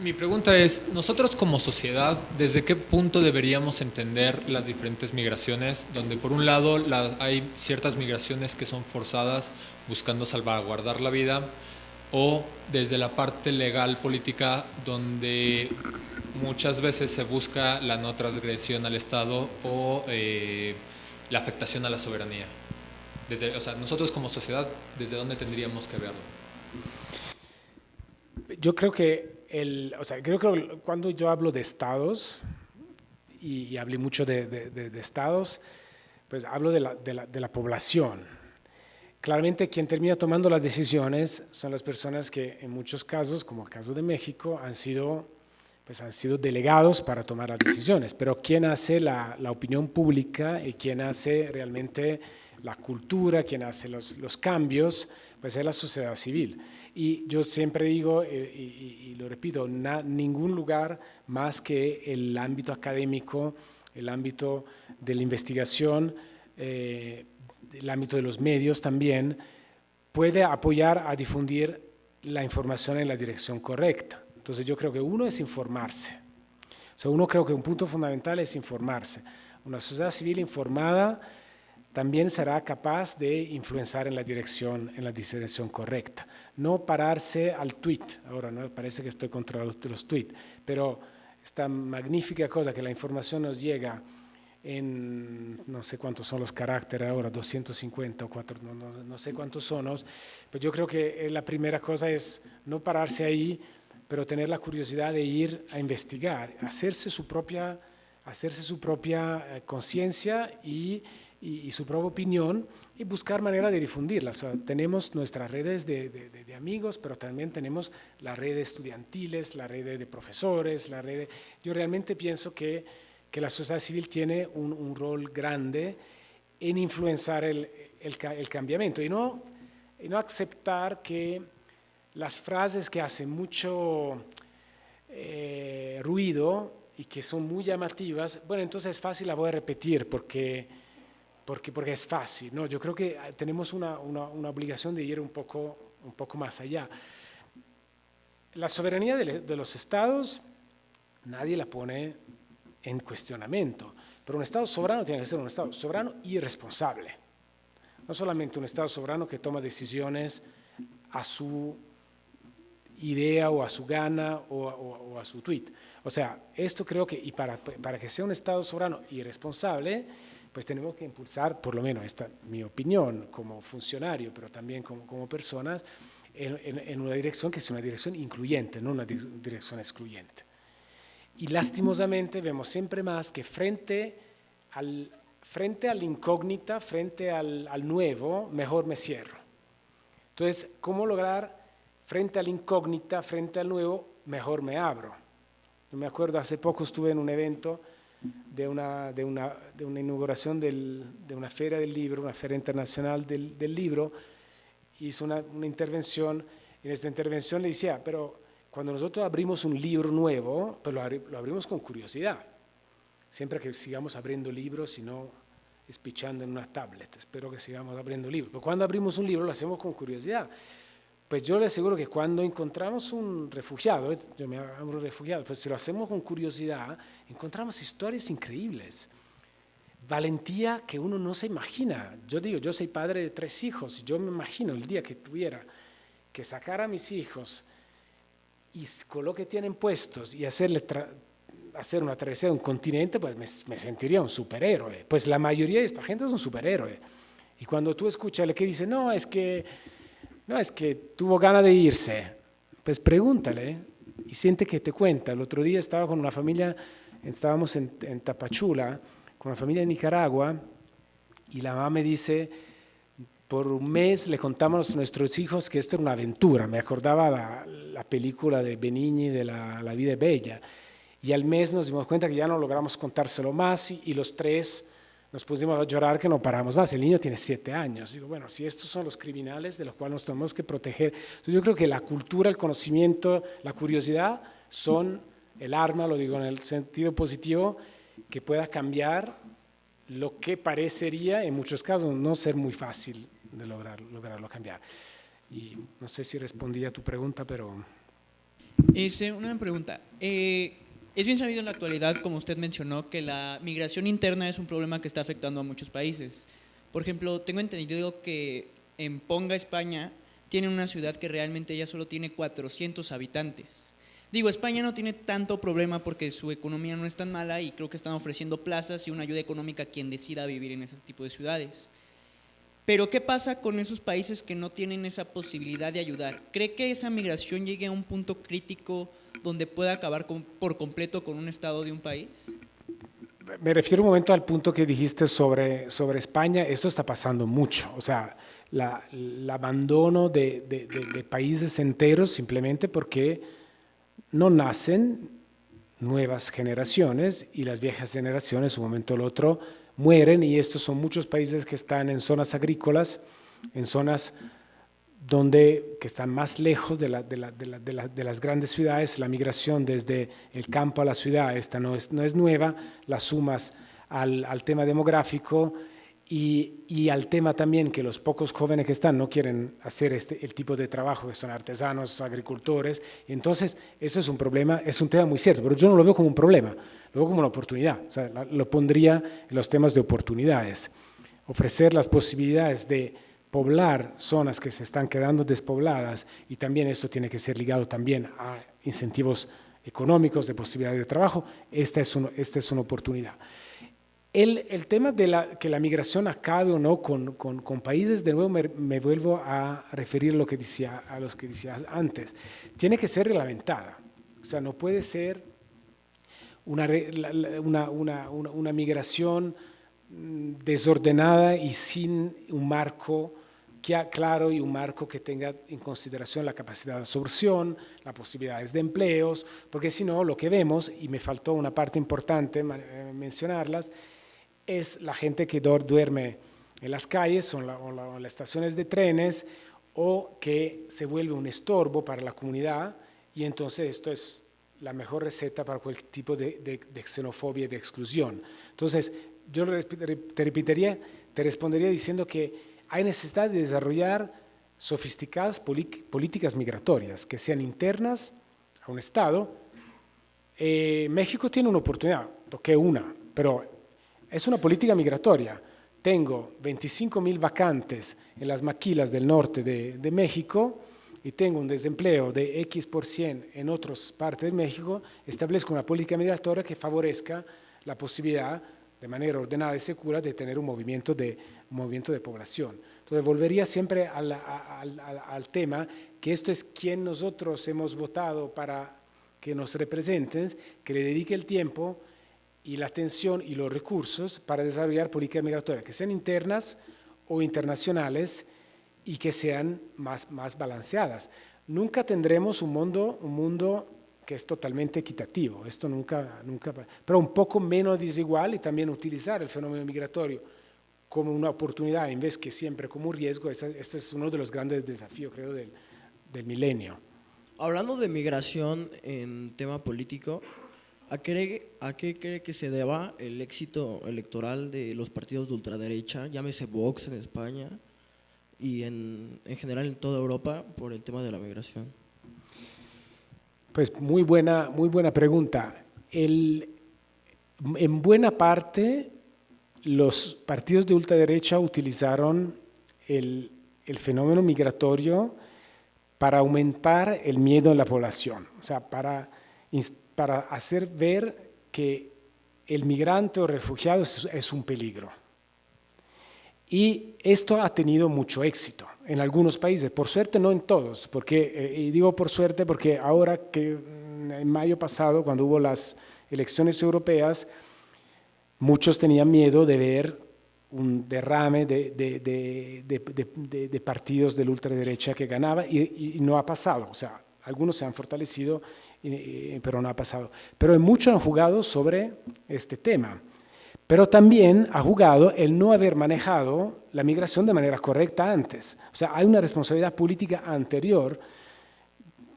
Mi pregunta es, nosotros como sociedad, ¿desde qué punto deberíamos entender las diferentes migraciones? Donde por un lado hay ciertas migraciones que son forzadas buscando salvaguardar la vida, o desde la parte legal política donde muchas veces se busca la no transgresión al Estado o la afectación a la soberanía. O sea, nosotros como sociedad, ¿desde dónde tendríamos que verlo? Yo creo que, creo que cuando yo hablo de estados, y hablé mucho de estados, pues hablo de la población. Claramente quien termina tomando las decisiones son las personas que en muchos casos, como el caso de México, han sido delegados para tomar las decisiones, pero quien hace la opinión pública y quien hace realmente la cultura, quien hace los cambios, pues es la sociedad civil. Y yo siempre digo, y lo repito, ningún lugar más que el ámbito académico, el ámbito de la investigación, el ámbito de los medios también, puede apoyar a difundir la información en la dirección correcta. Entonces yo creo que uno es informarse. O sea, uno creo que un punto fundamental es informarse. Una sociedad civil informada también será capaz de influenciar en la dirección correcta. No pararse al tweet. Ahora no parece que estoy contra los tweets, pero esta magnífica cosa que la información nos llega en, no sé cuántos son los caracteres ahora, 250 o 4, no sé cuántos son, pero yo creo que la primera cosa es no pararse ahí, pero tener la curiosidad de ir a investigar, hacerse su propia conciencia y su propia opinión y buscar manera de difundirla. O sea, tenemos nuestras redes de amigos, pero también tenemos las redes estudiantiles, la red de profesores, yo realmente pienso que la sociedad civil tiene un rol grande en influenciar el cambiamiento y no aceptar que las frases que hacen mucho ruido y que son muy llamativas, bueno, entonces es fácil, la voy a repetir porque es fácil, ¿no? Yo creo que tenemos una obligación de ir un poco más allá. La soberanía de los estados, nadie la pone en cuestionamiento, pero un Estado soberano tiene que ser un Estado soberano y responsable, no solamente un Estado soberano que toma decisiones a su idea o a su gana o a su tweet. O sea, esto creo que, y para que sea un Estado soberano y responsable, pues tenemos que impulsar, por lo menos esta mi opinión como funcionario, pero también como personas, en una dirección que es una dirección incluyente, no una dirección excluyente. Y lastimosamente vemos siempre más que frente a la incógnita, frente al nuevo, mejor me cierro. Entonces, ¿cómo lograr frente a la incógnita, frente al nuevo, mejor me abro? Yo me acuerdo, hace poco estuve en un evento de una inauguración de una feria del libro, una feria internacional del libro, hizo una intervención, en esta intervención le decía, pero cuando nosotros abrimos un libro nuevo, pues lo abrimos con curiosidad. Siempre que sigamos abriendo libros y no espichando en una tablet, espero que sigamos abriendo libros. Pero cuando abrimos un libro lo hacemos con curiosidad. Pues yo le aseguro que cuando encontramos un refugiado, yo me llamo refugiado, pues si lo hacemos con curiosidad, encontramos historias increíbles. Valentía que uno no se imagina. Yo digo, yo soy padre de 3 hijos, y yo me imagino el día que tuviera que sacar a mis hijos y con lo que tienen puestos y hacer una travesía de un continente, pues me sentiría un superhéroe. Pues la mayoría de esta gente es un superhéroe. Y cuando tú escuchas que dice, no, es que tuvo ganas de irse, pues pregúntale y siente que te cuenta. El otro día estaba con una familia, estábamos en Tapachula, con una familia de Nicaragua, y la mamá me dice, por un mes le contamos a nuestros hijos que esto era una aventura. Me acordaba la película de Benigni de la vida es bella. Y al mes nos dimos cuenta que ya no logramos contárselo más y los 3 nos pusimos a llorar que no paramos más. El niño tiene 7 años. Digo, bueno, si estos son los criminales de los cuales nos tenemos que proteger. Entonces yo creo que la cultura, el conocimiento, la curiosidad son el arma, lo digo en el sentido positivo, que pueda cambiar lo que parecería en muchos casos no ser muy fácil de lograrlo cambiar. Y no sé si respondí a tu pregunta, pero... Una pregunta. Es bien sabido en la actualidad, como usted mencionó, que la migración interna es un problema que está afectando a muchos países. Por ejemplo, tengo entendido que en Ponga, España, tiene una ciudad que realmente ya solo tiene 400 habitantes. Digo, España no tiene tanto problema porque su economía no es tan mala y creo que están ofreciendo plazas y una ayuda económica a quien decida vivir en ese tipo de ciudades. Pero ¿qué pasa con esos países que no tienen esa posibilidad de ayudar? ¿Cree que esa migración llegue a un punto crítico donde pueda acabar por completo con un estado de un país? Me refiero un momento al punto que dijiste sobre España. Esto está pasando mucho. O sea, el abandono de países enteros simplemente porque no nacen nuevas generaciones y las viejas generaciones, un momento o el otro, mueren, y estos son muchos países que están en zonas agrícolas, en zonas que están más lejos de las grandes ciudades. La migración desde el campo a la ciudad, esta no es nueva, la sumas al tema demográfico y al tema también que los pocos jóvenes que están no quieren hacer el tipo de trabajo, que son artesanos, agricultores. Entonces, eso es un problema, es un tema muy cierto, pero yo no lo veo como un problema, lo veo como una oportunidad. O sea, lo pondría en los temas de oportunidades. Ofrecer las posibilidades de poblar zonas que se están quedando despobladas, y también esto tiene que ser ligado también a incentivos económicos, de posibilidades de trabajo. Esta es una oportunidad. El tema de que la migración acabe o no con países, de nuevo me vuelvo a referir a los que decías antes. Tiene que ser reglamentada. O sea, no puede ser una migración desordenada y sin un marco claro, y un marco que tenga en consideración la capacidad de absorción, las posibilidades de empleos, porque si no, lo que vemos, y me faltó una parte importante mencionarlas, es la gente que duerme en las calles o en las estaciones de trenes, o que se vuelve un estorbo para la comunidad, y entonces esto es la mejor receta para cualquier tipo de xenofobia y de exclusión. Entonces, yo te respondería diciendo que hay necesidad de desarrollar sofisticadas políticas migratorias que sean internas a un Estado. México tiene una oportunidad, toqué una, pero es una política migratoria. Tengo 25,000 vacantes en las maquilas del norte de México y tengo un desempleo de X% en otras partes de México. Establezco una política migratoria que favorezca la posibilidad, de manera ordenada y segura, de tener un movimiento de población. Entonces, volvería siempre al tema que esto es quien nosotros hemos votado para que nos representen, que le dedique el tiempo y la atención y los recursos para desarrollar políticas migratorias que sean internas o internacionales y que sean más balanceadas. Nunca tendremos un mundo que es totalmente equitativo, esto nunca, pero un poco menos desigual, y también utilizar el fenómeno migratorio como una oportunidad en vez que siempre como un riesgo. Este es uno de los grandes desafíos, creo, del milenio. Hablando de migración en tema político, ¿a qué cree que se deba el éxito electoral de los partidos de ultraderecha, llámese Vox en España y en general en toda Europa, por el tema de la migración? Pues muy buena pregunta. En buena parte, los partidos de ultraderecha utilizaron el fenómeno migratorio para aumentar el miedo en la población, o sea, para hacer ver que el migrante o refugiado es un peligro. Y esto ha tenido mucho éxito en algunos países, por suerte no en todos, y digo por suerte porque ahora que en mayo pasado, cuando hubo las elecciones europeas, muchos tenían miedo de ver un derrame de partidos de la ultraderecha que ganaba, y no ha pasado. O sea, algunos se han fortalecido, pero no ha pasado. Pero muchos han jugado sobre este tema. Pero también ha jugado el no haber manejado la migración de manera correcta antes. O sea, hay una responsabilidad política anterior.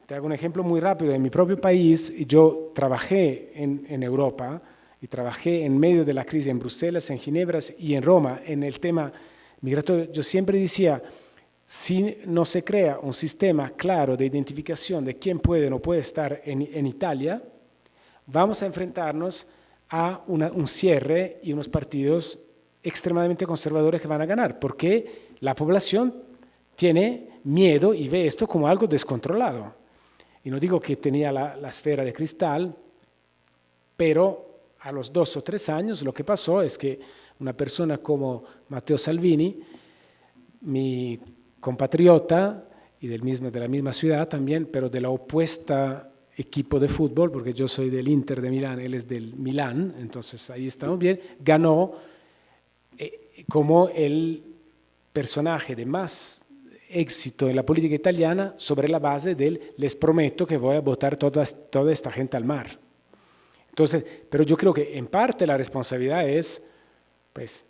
Te hago un ejemplo muy rápido. En mi propio país, yo trabajé en Europa y trabajé en medio de la crisis en Bruselas, en Ginebra y en Roma en el tema migratorio. Yo siempre decía, si no se crea un sistema claro de identificación de quién puede o no puede estar en Italia, vamos a enfrentarnos a un cierre y unos partidos extremadamente conservadores que van a ganar, porque la población tiene miedo y ve esto como algo descontrolado. Y no digo que tenía la esfera de cristal, pero a los 2 o 3 años lo que pasó es que una persona como Matteo Salvini, mi compatriota y de la misma ciudad también, pero de la opuesta equipo de fútbol, porque yo soy del Inter de Milán, él es del Milán, entonces ahí estamos bien, ganó como el personaje de más éxito en la política italiana sobre la base del les prometo que voy a botar toda esta gente al mar. Entonces, pero yo creo que en parte la responsabilidad es pues,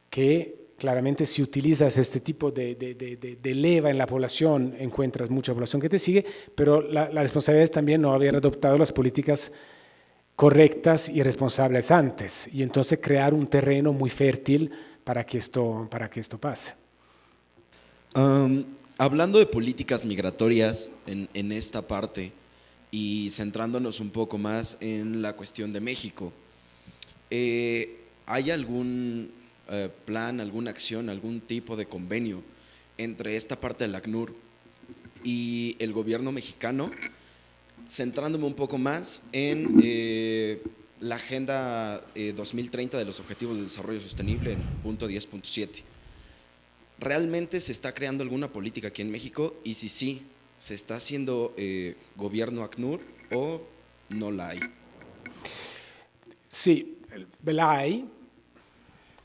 que claramente si utilizas este tipo de leva en la población, encuentras mucha población que te sigue, pero la responsabilidad es también no haber adoptado las políticas correctas y responsables antes, y entonces crear un terreno muy fértil para que esto pase. Hablando de políticas migratorias en esta parte y centrándonos un poco más en la cuestión de México, ¿hay algún plan, alguna acción, algún tipo de convenio entre esta parte del ACNUR y el gobierno mexicano? Centrándome un poco más en la Agenda 2030 de los Objetivos de Desarrollo Sostenible en punto 10.7. ¿Realmente se está creando alguna política aquí en México? Y si sí, ¿se está haciendo gobierno ACNUR o no la hay? Sí, la hay.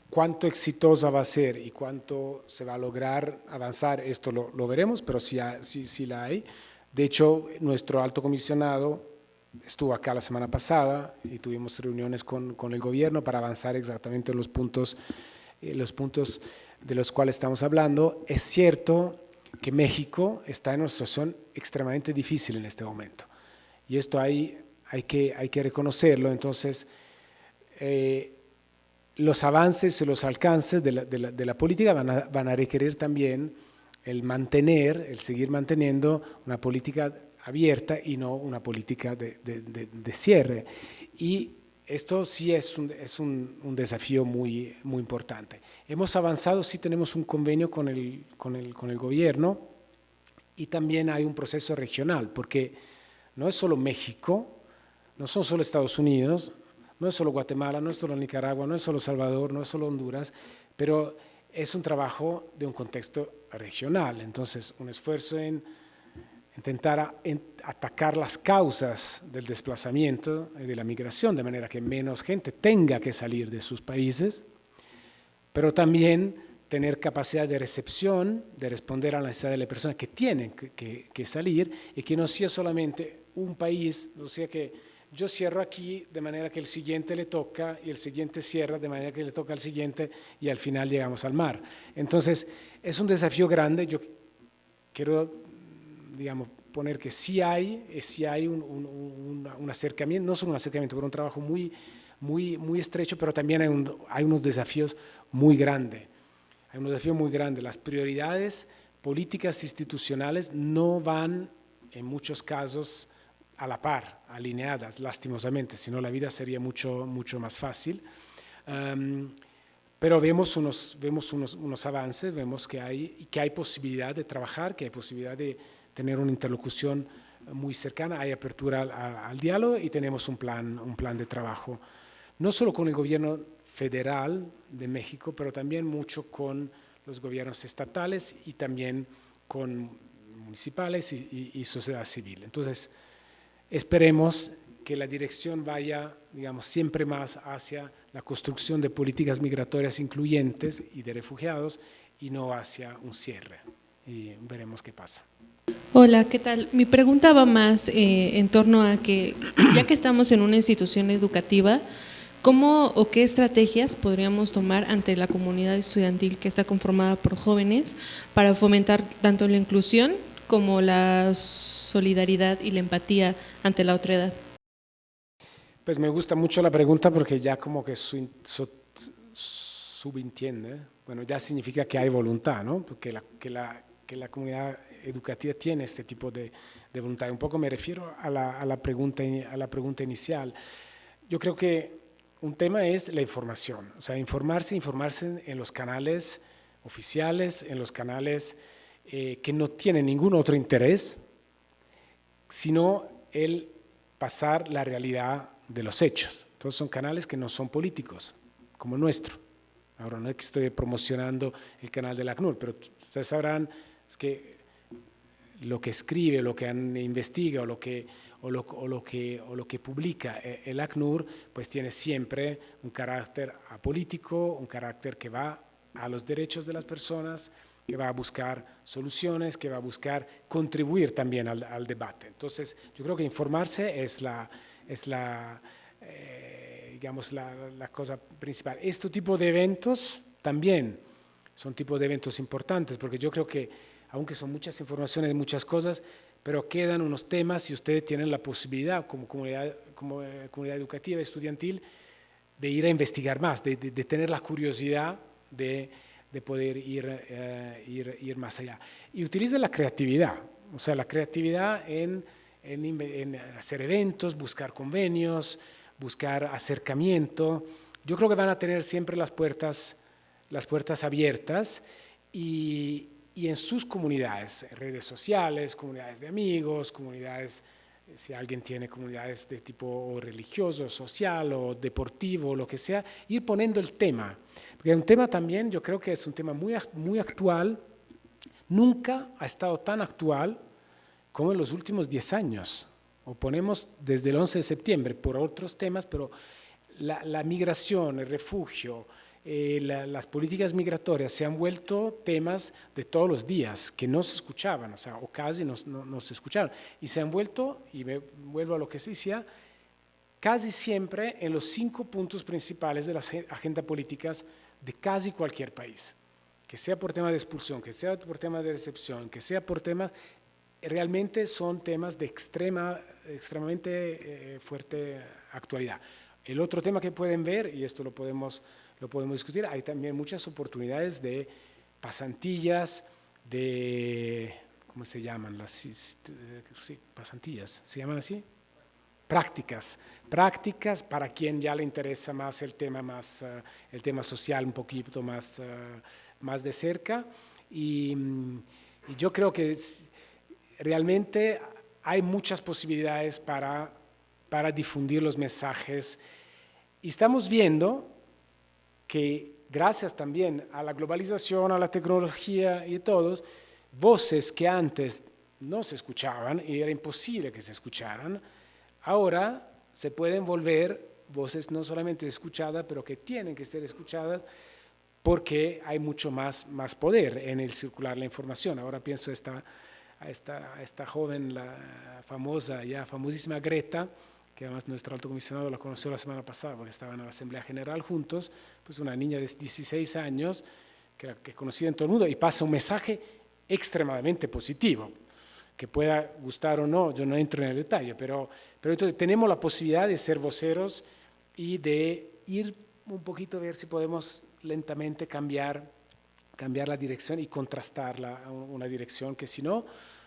Cuánto exitosa va a ser y cuánto se va a lograr avanzar, esto lo veremos, pero sí la hay. De hecho, nuestro alto comisionado estuvo acá la semana pasada y tuvimos reuniones con el gobierno para avanzar exactamente los puntos de los cuales estamos hablando. Es cierto que México está en una situación extremadamente difícil en este momento y esto hay que reconocerlo. Entonces, los avances y los alcances de la política van a requerir también el seguir manteniendo una política abierta y no una política de cierre. Y esto sí es un desafío muy importante. Hemos avanzado, sí tenemos un convenio con el gobierno y también hay un proceso regional, porque no es solo México, no son solo Estados Unidos, no es solo Guatemala, no es solo Nicaragua, no es solo Salvador, no es solo Honduras, pero es un trabajo de un contexto regional. Entonces, un esfuerzo en intentar atacar las causas del desplazamiento y de la migración, de manera que menos gente tenga que salir de sus países, pero también tener capacidad de recepción, de responder a la necesidad de las personas que tienen que salir y que no sea solamente un país, o sea que yo cierro aquí de manera que el siguiente le toca y el siguiente cierra de manera que le toca al siguiente y al final llegamos al mar. Entonces, es un desafío grande. Yo quiero, digamos, poner que sí hay un acercamiento, no solo un acercamiento, pero un trabajo muy estrecho, pero también hay unos desafíos muy grandes. Hay unos desafíos muy grandes. Las prioridades políticas institucionales no van, en muchos casos, a la par, alineadas, lastimosamente, si no la vida sería mucho más fácil. Pero vemos unos avances, vemos que hay posibilidad de trabajar, que hay posibilidad de tener una interlocución muy cercana, hay apertura al diálogo y tenemos un plan de trabajo, no solo con el gobierno federal de México, pero también mucho con los gobiernos estatales y también con municipales y sociedad civil. Entonces, esperemos que la dirección vaya, digamos, siempre más hacia la construcción de políticas migratorias incluyentes y de refugiados y no hacia un cierre. Y veremos qué pasa. Hola, ¿qué tal? Mi pregunta va más en torno a que, ya que estamos en una institución educativa, ¿cómo o qué estrategias podríamos tomar ante la comunidad estudiantil que está conformada por jóvenes para fomentar tanto la inclusión como la solidaridad y la empatía ante la otredad? Pues me gusta mucho la pregunta porque ya como que subentiende, bueno, ya significa que hay voluntad, ¿no? Porque que la comunidad educativa tiene este tipo de voluntad. Un poco me refiero a la pregunta inicial. Yo creo que un tema es la información, o sea, informarse en los canales oficiales, en los canales que no tienen ningún otro interés, sino el pasar la realidad de los hechos. Entonces son canales que no son políticos, como el nuestro. Ahora no es que estoy promocionando el canal del ACNUR, pero ustedes sabrán es que escribe, lo que investiga o lo que publica el ACNUR, pues tiene siempre un carácter apolítico, un carácter que va a los derechos de las personas, que va a buscar soluciones, que va a buscar contribuir también al debate. Entonces, yo creo que informarse es digamos, la cosa principal. Este tipo de eventos también son tipos de eventos importantes, porque yo creo que, aunque son muchas informaciones, muchas cosas, pero quedan unos temas y ustedes tienen la posibilidad, como comunidad educativa estudiantil, de ir a investigar más, de tener la curiosidad de poder ir más allá. Y utilicen la creatividad, o sea, la creatividad en hacer eventos, buscar convenios, buscar acercamiento. Yo creo que van a tener siempre las puertas abiertas y en sus comunidades, redes sociales, comunidades de amigos, comunidades, si alguien tiene comunidades de tipo religioso, social o deportivo, lo que sea, ir poniendo el tema. Porque un tema también, yo creo que es un tema muy actual, nunca ha estado tan actual como en los últimos 10 años. O ponemos desde el 11 de septiembre por otros temas, pero la migración, el refugio, las políticas migratorias se han vuelto temas de todos los días que no se escuchaban, o casi no se escuchaban, y se han vuelto, y vuelvo a lo que se decía, casi siempre en los 5 puntos principales de las agendas políticas de casi cualquier país, que sea por tema de expulsión, que sea por tema de recepción, que sea por temas, realmente son temas de extremadamente fuerte actualidad. El otro tema que pueden ver, y esto lo podemos discutir, hay también muchas oportunidades de pasantillas, de, ¿cómo se llaman? Pasantillas, ¿se llaman así? Prácticas para quien ya le interesa más el tema social un poquito más de cerca. Y yo creo que realmente hay muchas posibilidades para difundir los mensajes. Y estamos viendo que gracias también a la globalización, a la tecnología y todos, voces que antes no se escuchaban y era imposible que se escucharan, ahora se pueden volver voces no solamente escuchadas, pero que tienen que ser escuchadas porque hay mucho más poder en el circular la información. Ahora pienso a esta joven, la famosísima Greta, que además nuestro alto comisionado la conoció la semana pasada porque estaban en la Asamblea General juntos, pues una niña de 16 años que es conocida en todo el mundo y pasa un mensaje extremadamente positivo, que pueda gustar o no, yo no entro en el detalle, pero entonces tenemos la posibilidad de ser voceros y de ir un poquito a ver si podemos lentamente cambiar la dirección y contrastar una dirección que si no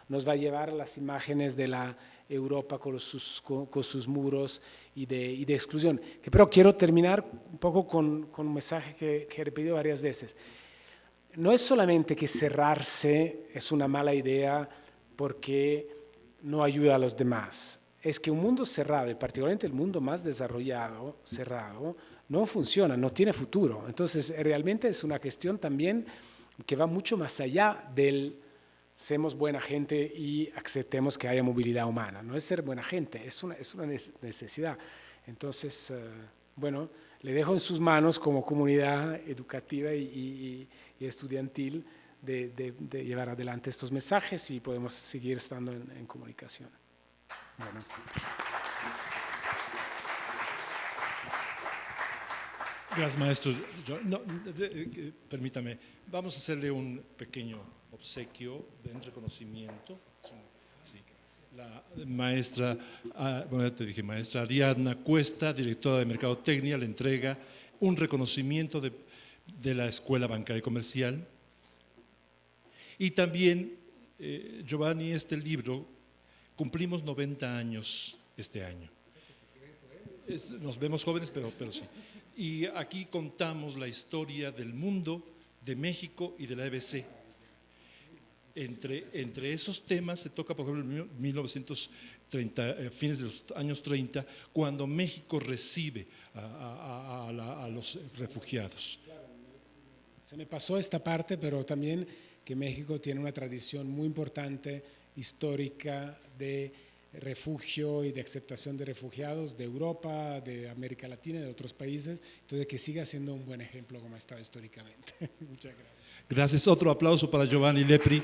nos va a llevar a las imágenes de la Europa con sus muros y de exclusión. Pero quiero terminar un poco con un mensaje que he repetido varias veces. No es solamente que cerrarse es una mala idea porque no ayuda a los demás. Es que un mundo cerrado, y particularmente el mundo más desarrollado, cerrado, no funciona, no tiene futuro. Entonces, realmente es una cuestión también que va mucho más allá del seamos buena gente y aceptemos que haya movilidad humana. No es ser buena gente, es una necesidad. Entonces, bueno, le dejo en sus manos como comunidad educativa y estudiantil de llevar adelante estos mensajes y podemos seguir estando en comunicación. Bueno. Gracias, maestro. Permítame, vamos a hacerle un pequeño obsequio en reconocimiento. Sí. La maestra, bueno, ya te dije, maestra Ariadna Cuesta, directora de Mercadotecnia, le entrega un reconocimiento de la Escuela Bancaria y Comercial. Y también, Giovanni, este libro, cumplimos 90 años este año. Nos vemos jóvenes, pero sí. Y aquí contamos la historia del mundo, de México y de la EBC. Entre esos temas se toca, por ejemplo, 1930, fines de los años 30, cuando México recibe a los refugiados. Se me pasó esta parte, pero también que México tiene una tradición muy importante histórica de refugio y de aceptación de refugiados de Europa, de América Latina y de otros países, entonces que siga siendo un buen ejemplo como ha estado históricamente. Muchas gracias. Gracias. Otro aplauso para Giovanni Lepri.